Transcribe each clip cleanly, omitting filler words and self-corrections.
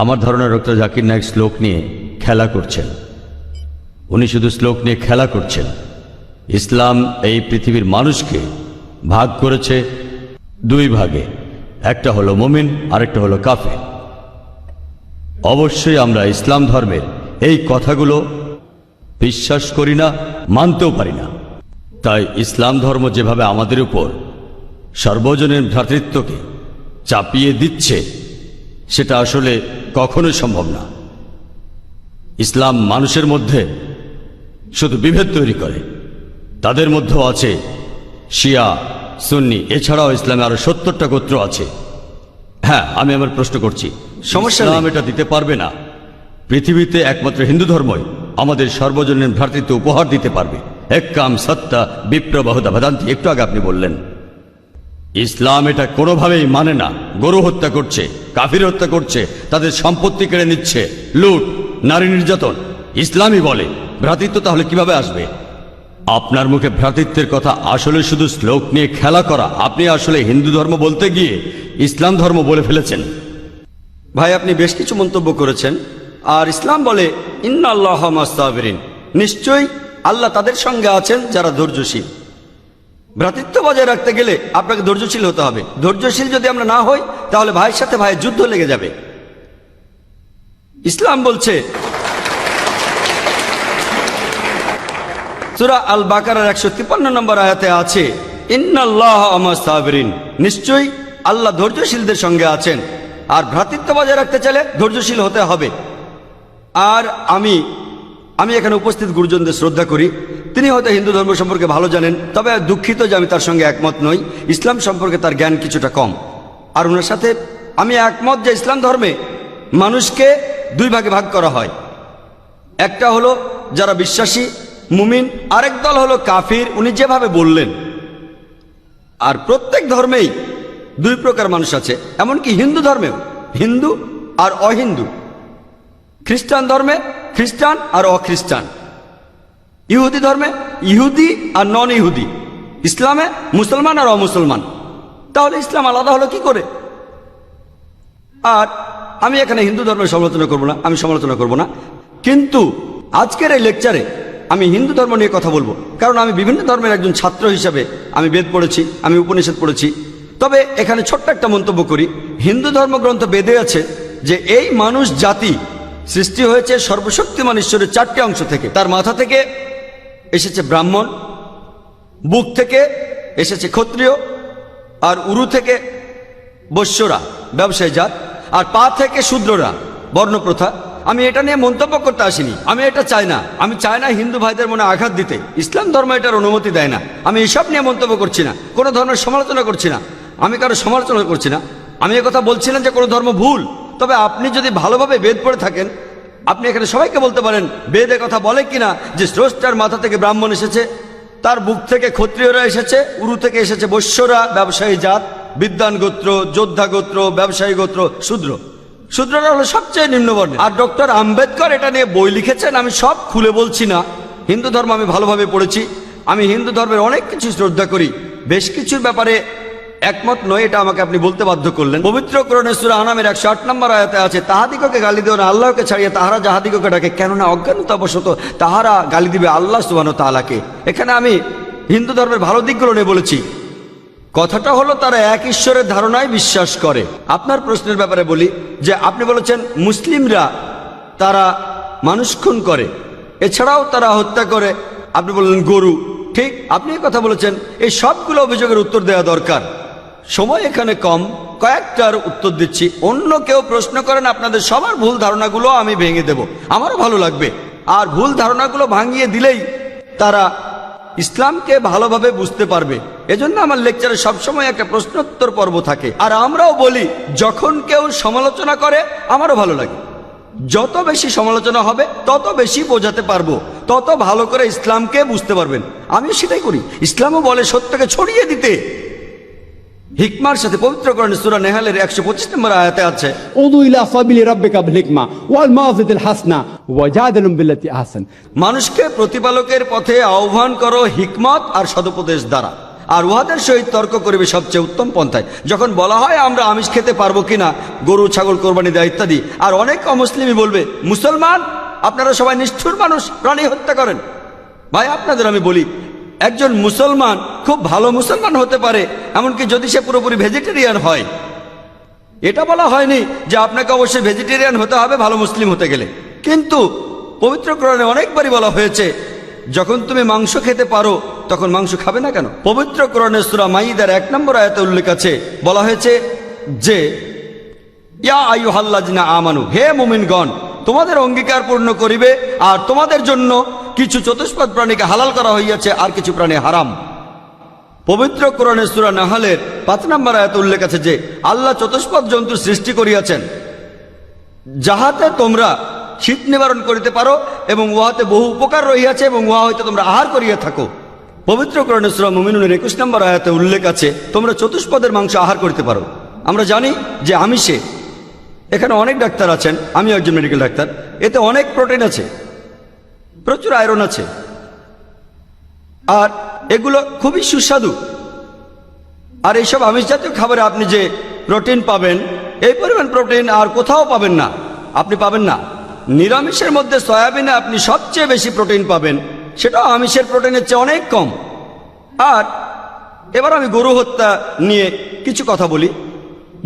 আমার ধারণা ডক্টর জাকির নায়েক শ্লোক নিয়ে খেলা করছেন। উনি শুধু শ্লোক নিয়ে খেলা করছেন। ইসলাম এই পৃথিবীর মানুষকে ভাগ করেছে দুই ভাগে, একটা হলো মুমিন, আরেকটা হলো কাফের। অবশ্যই আমরা ইসলাম ধর্মের এই কথাগুলো বিশ্বাস করি না, মানতেও পারি না। তাই ইসলাম ধর্ম যেভাবে আমাদের উপর সর্বজনীন ভ্রাতৃত্বকে চাপিয়ে দিচ্ছে, সেটা আসলে কখনোই সম্ভব না। ইসলাম মানুষের মধ্যে শুধু বিভেদ তৈরি করে। তাদের মধ্যেও আছে শিয়া, সুন্নি, এছাড়াও ইসলামে আরো 70টা গোত্র আছে। হ্যাঁ, আমি আমার প্রশ্ন করছি, সমস্যা ইসলাম এটা দিতে পারবে না। পৃথিবীতে একমাত্র হিন্দু ধর্মই আমাদের সর্বজনীন ভ্রাতৃত্ব উপহার দিতে পারবে। এক্কাম সত্তা বিপ্র বহুদা ভদান্তি, একটু আগে আপনি বললেন। ইসলাম এটা কোনোভাবেই মানে না। গরু হত্যা করছে, কাফির হত্যা করছে, তাদের সম্পত্তি কেড়ে নিচ্ছে, লুট, নারী নির্যাতন। ইসলামই বলে ভ্রাতৃত্ব, তাহলে কিভাবে আসবে? আপনার মুখে ভ্রাতৃত্বের কথা আসলে শুধু শ্লোক নিয়ে খেলা করা। আপনি আসলে হিন্দু ধর্ম বলতে গিয়ে ইসলাম ধর্ম বলে ফেলেছেন। ভাই, আপনি বেশ কিছু মন্তব্য করেছেন। আর ইসলাম বলে ইন্নাল্লাহ মাস্তাবিরিন, নিশ্চয়ই আল্লাহ তাদের সঙ্গে আছেন যারা ধৈর্যশীল। ভ্রাতৃত্ব বজায় রাখতে গেলে আপনাকে ধৈর্যশীল হতে হবে। ধৈর্যশীল যদি আমরা না হই, তাহলে ভাইয়ের সাথে ভাইয়ের যুদ্ধ লেগে যাবে। ইসলাম বলছে সূরা আল বাকারার 153 নম্বর আয়াতে আছে ইন্নাল্লাহ মাস্তাবিরিন, নিশ্চয়ই আল্লাহ ধৈর্যশীলদের সঙ্গে আছেন। আর ভ্রাতৃত্ব বজায় রাখতে চাইলে ধৈর্যশীল হতে হবে। আর আমি এখানে উপস্থিত গুরুজনদের শ্রদ্ধা করি। তিনি হয়তো হিন্দু ধর্ম সম্পর্কে ভালো জানেন, তবে দুঃখিত যে আমি তার সঙ্গে একমত নই। ইসলাম সম্পর্কে তার জ্ঞান কিছুটা কম। আর ওনার সাথে আমি একমত যে ইসলাম ধর্মে মানুষকে দুই ভাগে ভাগ করা হয়। একটা হলো যারা বিশ্বাসী মুমিন, আরেক দল হলো কাফির, উনি যেভাবে বললেন। আর প্রত্যেক ধর্মেই দুই প্রকার মানুষ আছে, এমনকি হিন্দু ধর্মেও হিন্দু আর অহিন্দু। খ্রিস্টান ধর্মে খ্রিস্টান আর অখ্রিস্টান, ইহুদি ধর্মে ইহুদি আর নন ইহুদি, ইসলামে মুসলমান আর অমুসলমান। তাহলে ইসলাম আলাদা হলো কি করে? আর আমি এখানে হিন্দু ধর্মের সমালোচনা করব না, আমি সমালোচনা করব না। কিন্তু আজকের এই লেকচারে আমি হিন্দু ধর্ম নিয়ে কথা বলবো, কারণ আমি বিভিন্ন ধর্মের একজন ছাত্র হিসাবে আমি বেদ পড়েছি, আমি উপনিষদ পড়েছি। তবে এখানে ছোট্ট একটা মন্তব্য করি। হিন্দু ধর্মগ্রন্থ বেদে আছে যে এই মানুষ জাতি সৃষ্টি হয়েছে সর্বশক্তিমান ঈশ্বরের 4টে অংশ থেকে। তার মাথা থেকে এসেছে ব্রাহ্মণ, বুক থেকে এসেছে ক্ষত্রিয়, আর উরু থেকে বৈশ্যরা ব্যবসায়ী জাত, আর পা থেকে শূদ্ররা বর্ণপ্রথা। আমি এটা নিয়ে মন্তব্য করতে আসিনি, আমি এটা চাই না। আমি চাই না হিন্দু ভাইদের মনে আঘাত দিতে। ইসলাম ধর্ম এটার অনুমতি দেয় না। আমি এসব নিয়ে মন্তব্য করছি না, কোনো ধর্মের সমালোচনা করছি না, আমি কারো সমালোচনা করছি না। আমি কথা বলছি না যে কোনো ধর্ম ভুল। তবে আপনি যদি ভালোভাবে বেদ পড়ে থাকেন, আপনি এখানে সবাইকে বলতে পারেন বেদে কথা বলে কিনা যে স্রষ্টার মাথা থেকে ব্রাহ্মণ এসেছে, তার বুক থেকে ক্ষত্রিয়রা এসেছে, উরু থেকে এসেছে বৈশ্যরা ব্যবসায়ী জাত, বিদ্বান গোত্র, যোদ্ধা গোত্র, ব্যবসায়ী গোত্র, শূদ্র। শূদ্ররা হলো সবচেয়ে নিম্নবর্ণের। আর ডক্টর আম্বেদকর এটা নিয়ে বই লিখেছেন। আমি সব খুলে বলছি না। হিন্দু ধর্ম আমি ভালোভাবে পড়েছি। আমি হিন্দু ধর্মের অনেক কিছু শ্রদ্ধা করি, বেশ কিছুর ব্যাপারে একমত নয়, এটা আমাকে আপনি বলতে বাধ্য করলেন। পবিত্র কোরআনে সূরা আনামের 108 নম্বর আয়াতে আছে তাহাদিগকে গালি দিও না আল্লাহকে ছাড়িয়ে তাহারা যাহাদিগকে ডাকে, কেননা অজ্ঞানতাবশত তাহারা গালি দিবে আল্লাহ সুবহানাহু ওয়া তাআলাকে। এখানে আমি হিন্দু ধর্মের ভালো দিকগুলো নিয়ে বলেছি। কথাটা হলো তারা এক ঈশ্বরের ধারণায় বিশ্বাস করে। আপনার প্রশ্নের ব্যাপারে বলি যে আপনি বলেছেন মুসলিমরা তারা মানুষ খুন করে, এছাড়াও তারা হত্যা করে। আপনি বললেন গরু, ঠিক আপনি কথা বলেছেন। এই সবগুলো অভিযোগের উত্তর দেওয়া দরকার, সময় এখানে কম, কয়েকটার উত্তর দিচ্ছি। অন্য কেউ প্রশ্ন করেন, আপনাদের সবার ভুল ধারণাগুলো আমি ভেঙে দেব, আমারও ভালো লাগবে। আর ভুল ধারণাগুলো ভাঙিয়ে দিলেই তারা ইসলামকে ভালোভাবে বুঝতে পারবে। এজন্য আমার লেকচারে সবসময় একটা প্রশ্নোত্তর পর্ব থাকে। আর আমরাও বলি যখন কেউ সমালোচনা করে আমারও ভালো লাগে। যত বেশি সমালোচনা হবে তত বেশি বোঝাতে পারবো, তত ভালো করে ইসলামকে বুঝতে পারবেন। আমিও সেটাই করি। ইসলামও বলে সত্যকে ছড়িয়ে দিতে। হিকমার সাথে পবিত্র কোরআনে সূরা নেহালের 125 নম্বর আয়াতে আছে উদু ইলা সাবিলি রাব্বিকা বিল হিকমা ওয়াল মাউযিতিল হাসনা ওয়াজাদিলুম বিল্লাতি আহসান। মানুষকে প্রতিপালকের পথে আহ্বান করো হিকমত আর সদুপদেশ দ্বারা। আর উহাদের সহিত তর্ক করিবে সবচেয়ে উত্তম পন্থায়। যখন বলা হয় আমরা আমিষ খেতে পারবো কিনা, গরু ছাগল কোরবানি দেয় ইত্যাদি, আর অনেক অমুসলিমই বলবে মুসলমান আপনারা সবাই নিষ্ঠুর মানুষ, প্রাণী হত্যা করেন। ভাই আপনাদের আমি বলি, একজন মুসলমান খুব ভালো মুসলমান হতে পারে, এমনকি যদি সে পুরোপুরি ভেজিটেরিয়ান হয়। এটা বলা হয়নি যে আপনাকে অবশ্যই ভেজিটেরিয়ান হতে হবে ভালো মুসলিম হতে গেলে, কিন্তু পবিত্র কোরআনে অনেকবারই বলা হয়েছে যখন তুমি মাংস খেতে পারো তখন মাংস খাবে না কেন। পবিত্র কোরআনে সূরা মাইদার 1 নম্বর আয়াতে উল্লেখ আছে, বলা হয়েছে যে ইয়া আইয়ুহাল্লাযিনা আমানু, হে মুমিনগণ তোমাদের অঙ্গীকার পূর্ণ করিবে, আর তোমাদের জন্য কিছু চতুষ্পদ প্রাণীকে হালাল করা হইয়াছে আর কিছু প্রাণী হারাম। পবিত্র কোরআনে সূরা নাহলের 5 নম্বর আয়াতে উল্লেখ আছে যে আল্লাহ চতুষ্পদ জন্তু সৃষ্টি করিয়াছেন যাহাতে তোমরা শীত নিবারণ করিতে পারো এবং উহাতে বহু উপকার রহিয়াছে এবং উহা হইতে তোমরা আহার করিয়া থাকো। পবিত্র কোরআনে সূরা মুমিনুনের 21 নম্বর আয়াতে উল্লেখ আছে তোমরা চতুষ্পদের মাংস আহার করতে পারো। আমরা জানি যে আমিষে, এখানে অনেক ডাক্তার আছেন, আমি একজন মেডিকেল ডাক্তার, এতে অনেক প্রোটিন আছে, প্রচুর আয়রন আছে, আর এগুলো খুবই সুস্বাদু। আর এইসব আমিষ জাতীয় খাবারে আপনি যে প্রোটিন পাবেন, এই পরিমাণ প্রোটিন আর কোথাও পাবেন না, আপনি পাবেন না। নিরামিষের মধ্যে সয়াবিনে আপনি সবচেয়ে বেশি প্রোটিন পাবেন, সেটাও আমিষের প্রোটিনের চেয়ে অনেক কম। আর এবার আমি গরু হত্যা নিয়ে কিছু কথা বলি।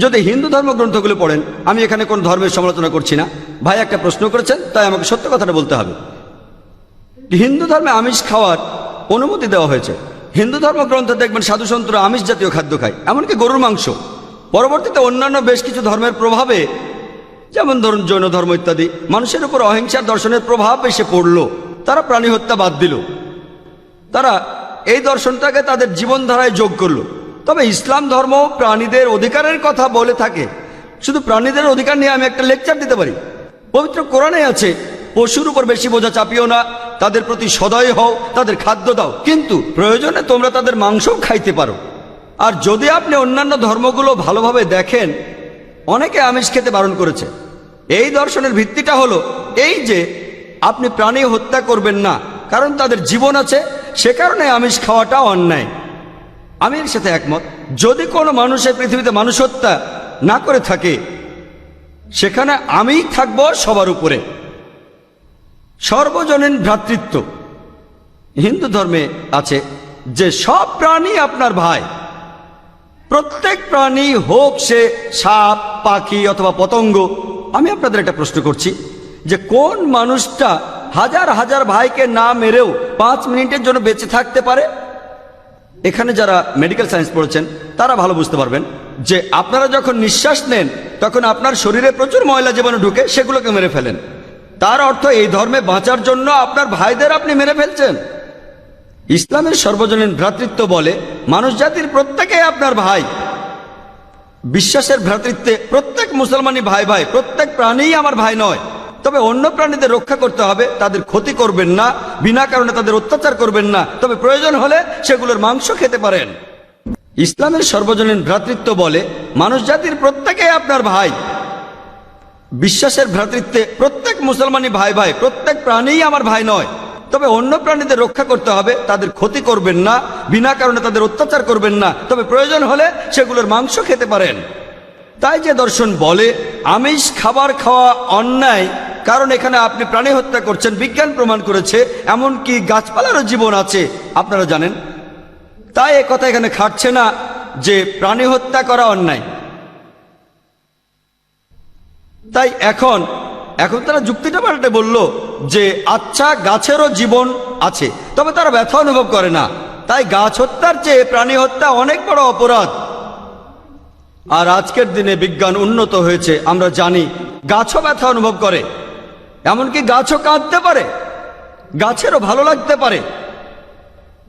যদি হিন্দু ধর্মগ্রন্থগুলো পড়েন, আমি এখানে কোন ধর্মের সমালোচনা করছি না, ভাই একটা প্রশ্ন করেছেন তাই আমাকে সত্য কথাটা বলতে হবে। হিন্দু ধর্মে আমিষ খাওয়ার অনুমতি দেওয়া হয়েছে। হিন্দু ধর্মগ্রন্থে দেখবেন সাধুসন্তরা আমিষ জাতীয় খাদ্য খায়, এমনকি গরুর মাংস। পরবর্তীতে অন্যান্য বেশ কিছু ধর্মের প্রভাবে, যেমন ধরুন জৈন ধর্ম ইত্যাদি, মানুষের উপর অহিংসার দর্শনের প্রভাব এসে পড়ল, তারা প্রাণী হত্যা বাদ দিল, তারা এই দর্শনটাকে তাদের জীবনধারায় যোগ করলো। তবে ইসলাম ধর্ম প্রাণীদের অধিকারের কথা বলে থাকে। শুধু প্রাণীদের অধিকার নিয়ে আমি একটা লেকচার দিতে পারি। পবিত্র কোরআনে আছে পশুর উপর বেশি বোঝা চাপিও না, তাদের প্রতি সদয় হও, তাদের খাদ্য দাও, কিন্তু প্রয়োজনে তোমরা তাদের মাংসও খাইতে পারো। আর যদি আপনি অন্যান্য ধর্মগুলো ভালোভাবে দেখেন, অনেকে আমিষ খেতে বারণ করেছে। এই দর্শনের ভিত্তিটা হলো এই যে আপনি প্রাণী হত্যা করবেন না, কারণ তাদের জীবন আছে, সে কারণে আমিষ খাওয়াটা অন্যায়। আমি এর সাথে একমত। যদি কোনো মানুষের পৃথিবীতে মানুষ হত্যা না করে থাকে, সেখানে আমিই থাকবো সবার উপরে। সর্বজনীন ভ্রাতৃত্ব হিন্দু ধর্মে আছে যে সব প্রাণী আপনার ভাই। প্রত্যেক প্রাণী হোক সে সাপ, পাখি অথবা পতঙ্গ। আমি আপনাদের একটা প্রশ্ন করছি যে কোন মানুষটা হাজার হাজার ভাইকে না মেরেও 5 মিনিটের জন্য বেঁচে থাকতে পারে? এখানে যারা মেডিকেল সায়েন্স পড়েছেন তারা ভালো বুঝতে পারবেন যে আপনারা যখন নিঃশ্বাস নেন তখন আপনার শরীরে প্রচুর ময়লা জীবাণু ঢুকে, সেগুলোকে মেরে ফেলেন। তার অর্থ এই ধর্মে বাঁচার জন্য আপনার ভাইদের আপনি মেরে ফেলছেন। ইসলামের সর্বজনীন ভ্রাতৃত্ব বলে মানুষ জাতির প্রত্যেকেই আপনার ভাই। বিশ্বাসের ভ্রাতৃত্বে প্রত্যেক মুসলমানই ভাই ভাই, প্রত্যেক প্রাণীই আমার ভাই নয়। তবে অন্য প্রাণীদের রক্ষা করতে হবে, তাদের ক্ষতি করবেন না, বিনা কারণে তাদের অত্যাচার করবেন না, তবে প্রয়োজন হলে সেগুলোর মাংস খেতে পারেন। ইসলামের সর্বজনীন ভ্রাতৃত্ব বলে মানুষ জাতির প্রত্যেকেই আপনার ভাই। বিশ্বাসের ভ্রাতৃত্বে প্রত্যেক মুসলমানই ভাই ভাই, প্রত্যেক প্রাণীই আমার ভাই নয়। তবে অন্য প্রাণীদের রক্ষা করতে হবে, তাদের ক্ষতি করবেন না, বিনা কারণে তাদের অত্যাচার করবেন না, তবে প্রয়োজন হলে সেগুলোর মাংস খেতে পারেন। তাই যে দর্শন বলে আমিষ খাবার খাওয়া অন্যায়, কারণ এখানে আপনি প্রাণী হত্যা করছেন, বিজ্ঞান প্রমাণ করেছে এমনকি গাছপালারও জীবন আছে, আপনারা জানেন। তাই এ কথা এখানে খাটছে না যে প্রাণী হত্যা করা অন্যায়। তাই এখন তারা যুক্তিটা পাল্টে বলল যে আচ্ছা গাছেরও জীবন আছে, তবে তারা ব্যথা অনুভব করে না, তাই গাছ হত্যার চেয়ে প্রাণী হত্যা অনেক বড় অপরাধ। আর আজকের দিনে বিজ্ঞান উন্নত হয়েছে, আমরা জানি গাছও ব্যথা অনুভব করে, এমনকি গাছও কাঁদতে পারে, গাছেরও ভালো লাগতে পারে।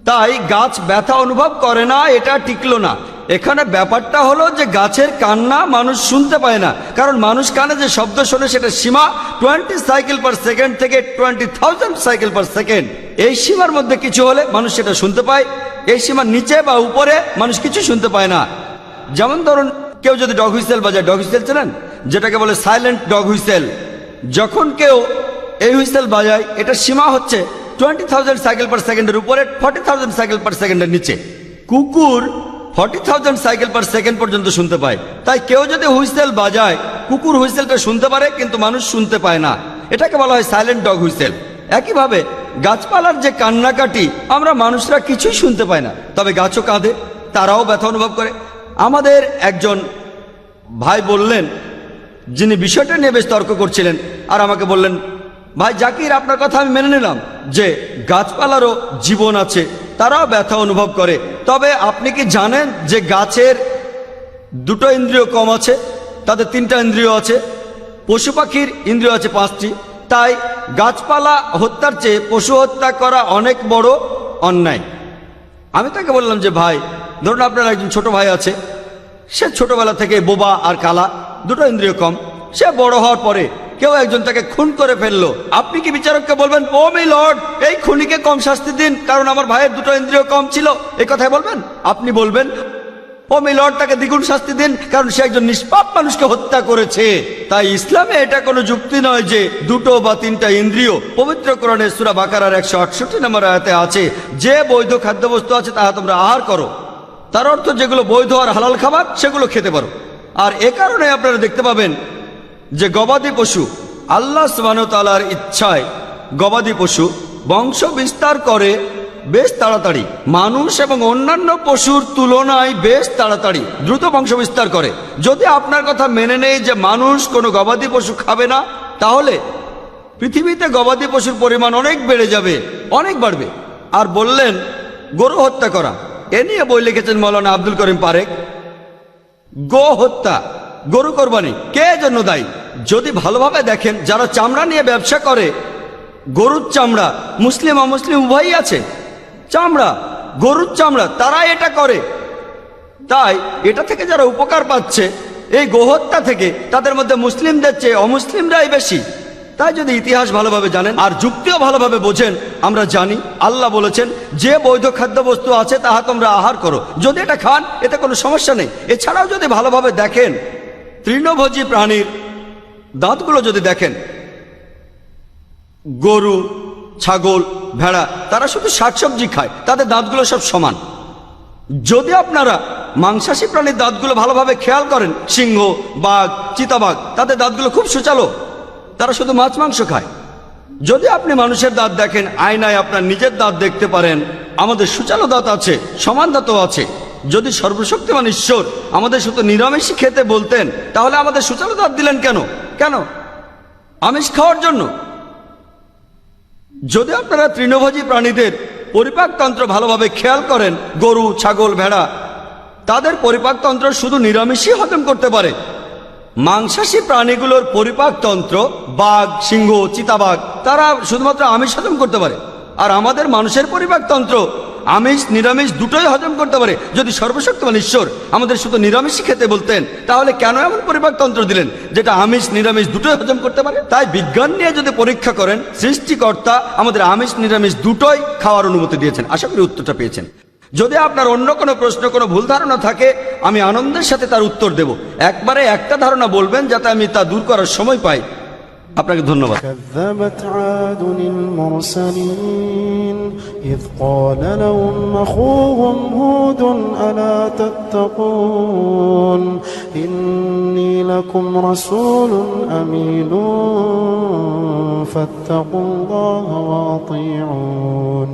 তাই গাছ ব্যথা অনুভব করে না এটা টিকলো না। এখানে ব্যাপারটা হলো যে গাছের কান্না মানুষ শুনতে পায় না, কারণ মানুষ কানে যে শব্দ শোনে সেটা সীমা 20 সাইকেল পার সেকেন্ড থেকে 20,000 সাইকেল পার সেকেন্ড। এই সীমার মধ্যে কিছু হলে মানুষ সেটা শুনতে পায়, এই সীমার নিচে বা উপরে মানুষ কিছু শুনতে পায় না। যেমন ধরুন কেউ যদি ডগ হুইসেল বাজায়, ডগ হুইসেল চেনেন, যেটাকে বলে সাইলেন্ট ডগ হুইসেল। যখন কেউ এই হুইসেল বাজায়, এটার সীমা হচ্ছে 20,000 সাইকেল পার সেকেন্ডের উপরে, 40,000 সাইকেল পার সেকেন্ডের নিচে। কুকুর 40,000 সাইকেল পার সেকেন্ড পর্যন্ত শুনতে পায়। তাই কেউ যদি হুইসেল বাজায়, কুকুর হুইসেলটা শুনতে পারে কিন্তু মানুষ শুনতে পায় না। এটাকে বলা হয় সাইলেন্ট ডগ হুইসেল। একইভাবে গাছপালার যে কান্নাকাটি আমরা মানুষরা কিছুই শুনতে পাই না, তবে গাছও কাঁদে, তারাও ব্যথা অনুভব করে। আমাদের একজন ভাই বললেন, যিনি বিষয়টা নিয়ে বেশ তর্ক করছিলেন, আর আমাকে বললেন, ভাই জাকির, আপনার কথা আমি মেনে নিলাম যে গাছপালারও জীবন আছে, তারাও ব্যথা অনুভব করে, তবে আপনি কি জানেন যে গাছের দুটো ইন্দ্রিয় কম আছে, তাদের 3টা ইন্দ্রিয় আছে, পশু পাখির ইন্দ্রিয় আছে 5টি। তাই গাছপালা হত্যার চেয়ে পশু হত্যা করা অনেক বড় অন্যায়। আমি তাকে বললাম যে ভাই, ধরুন আপনার একজন ছোট ভাই আছে, সে ছোটবেলা থেকে বোবা আর কালা, দুটো ইন্দ্রিয় কম। সে বড় হওয়ার পরে কেউ একজন তাকে খুন করে ফেললো, আপনি কি বিচারককে বলবেন, ও মাই লর্ড, এই খুনিকে কম শাস্তি দিন কারণ আমার ভাইয়ের দুটো ইন্দ্রিয় কম ছিল? এই কথাই বলবেন? আপনি বলবেন, ও মাই লর্ড, তাকে দ্বিগুণ শাস্তি দিন কারণ সে একজন নিষ্পাপ মানুষকে হত্যা করেছে। তাই ইসলামে এটা কোনো যুক্তি নয় যে 2 বা 3টা ইন্দ্রিয়। পবিত্র কোরআনে সূরা বাকারার 168 নম্বর আয়াতে আছে, যে বৈধ খাদ্যবস্তু আছে তাহা তোমরা আহার করো। তার অর্থ যেগুলো বৈধ আর হালাল খাবার সেগুলো খেতে পারো। আর এ কারণে আপনারা দেখতে পাবেন যে গবাদি পশু, আল্লাহ সুবহানাহু ওয়া তাআলার ইচ্ছায় গবাদি পশু বংশ বিস্তার করে বেশ তাড়াতাড়ি, মানুষ এবং অন্যান্য পশুর তুলনায় বেশ তাড়াতাড়ি দ্রুত বংশ বিস্তার করে। যদি আপনার কথা মেনে নেই যে মানুষ কোনো গবাদি পশু খাবে না, তাহলে পৃথিবীতে গবাদি পশুর পরিমাণ অনেক বেড়ে যাবে, অনেক বাড়বে। আর বললেন গরু হত্যা করা, এ নিয়ে বই লিখেছেন মৌলানা আব্দুল করিম পারেক। গো হত্যা, গরু কোরবানি কে জন্য দায়ী? যদি ভালোভাবে দেখেন, যারা চামড়া নিয়ে ব্যবসা করে, গরুর চামড়া, মুসলিম অমুসলিম উভয়ই আছে, চামড়া, গরুর চামড়া, তারা এটা করে। তাই এটা থেকে যারা উপকার পাচ্ছে এই গোহত্যা থেকে, তাদের মধ্যে মুসলিমদের চেয়ে অমুসলিমরাই বেশি। তাই যদি ইতিহাস ভালোভাবে জানেন আর যুক্তিও ভালোভাবে বোঝেন, আমরা জানি আল্লাহ বলেছেন যে বৈধ খাদ্যবস্তু আছে তাহা তোমরা আহার করো, যদি এটা খান এতে কোনো সমস্যা নেই। এছাড়াও যদি ভালোভাবে দেখেন, তৃণভোজী প্রাণীর দাঁতগুলো যদি দেখেন, গরু, ছাগল, ভেড়া, তারা শুধু শাকসবজি খায়, তাদের দাঁতগুলো সব সমান। যদি আপনারা মাংসাশী প্রাণীর দাঁতগুলো ভালোভাবে খেয়াল করেন, সিংহ, বাঘ, চিতাবাঘ, তাদের দাঁতগুলো খুব সুচালো, তারা শুধু মাছ মাংস খায়। যদি আপনি মানুষের দাঁত দেখেন, আয়নায় আপনার নিজের দাঁত দেখতে পারেন, আমাদের সুচালো দাঁত আছে, সমান দাঁতও আছে। যদি সর্বশক্তিমান ঈশ্বর আমাদের শুধু নিরামিষই খেতে বলতেন, তাহলে আমাদের সুচালো দাঁত দিলেন কেন? কেন? আমিষ খাওয়ার জন্য। যদি আপনারা তৃণভোজী প্রাণীদের পরিপাকতন্ত্র ভালোভাবে খেয়াল করেন, গরু, ছাগল, ভেড়া, তাদের পরিপাকতন্ত্র শুধু নিরামিষই হজম করতে পারে। মাংসাশী প্রাণীগুলোর পরিপাকতন্ত্র, বাঘ, সিংহ, চিতাবাঘ, তারা শুধুমাত্র আমিষ হজম করতে পারে। আর আমাদের মানুষের পরিপাকতন্ত্র আমিষ নিরামিষ দুটোই হজম করতে পারে। যদি সর্বশক্তিমান ঈশ্বর আমাদের শুধু নিরামিষই খেতে বলতেন, তাহলে কেন এমন পরিপাকতন্ত্র দিলেন যেটা আমিষ নিরামিষ দুটোই হজম করতে পারে? তাই বিজ্ঞান নিয়ে যদি পরীক্ষা করেন, সৃষ্টিকর্তা আমাদের আমিষ নিরামিষ দুটোই খাওয়ার অনুমতি দিয়েছেন। আশা করি উত্তরটা পেয়েছেন। যদি আপনার অন্য কোনো প্রশ্ন, কোনো ভুল ধারণা থাকে, আমি আনন্দের সাথে তার উত্তর দেব। একবারে একটা ধারণা বলবেন যাতে আমি তা দূর করার সময় পাই। আপনাকে ধন্যবাদ। كذبت عاد المرسلين إذ قال لهم أخوهم هود ألا تتقون إني لكم رسول أمين فاتقوا الله وأطيعون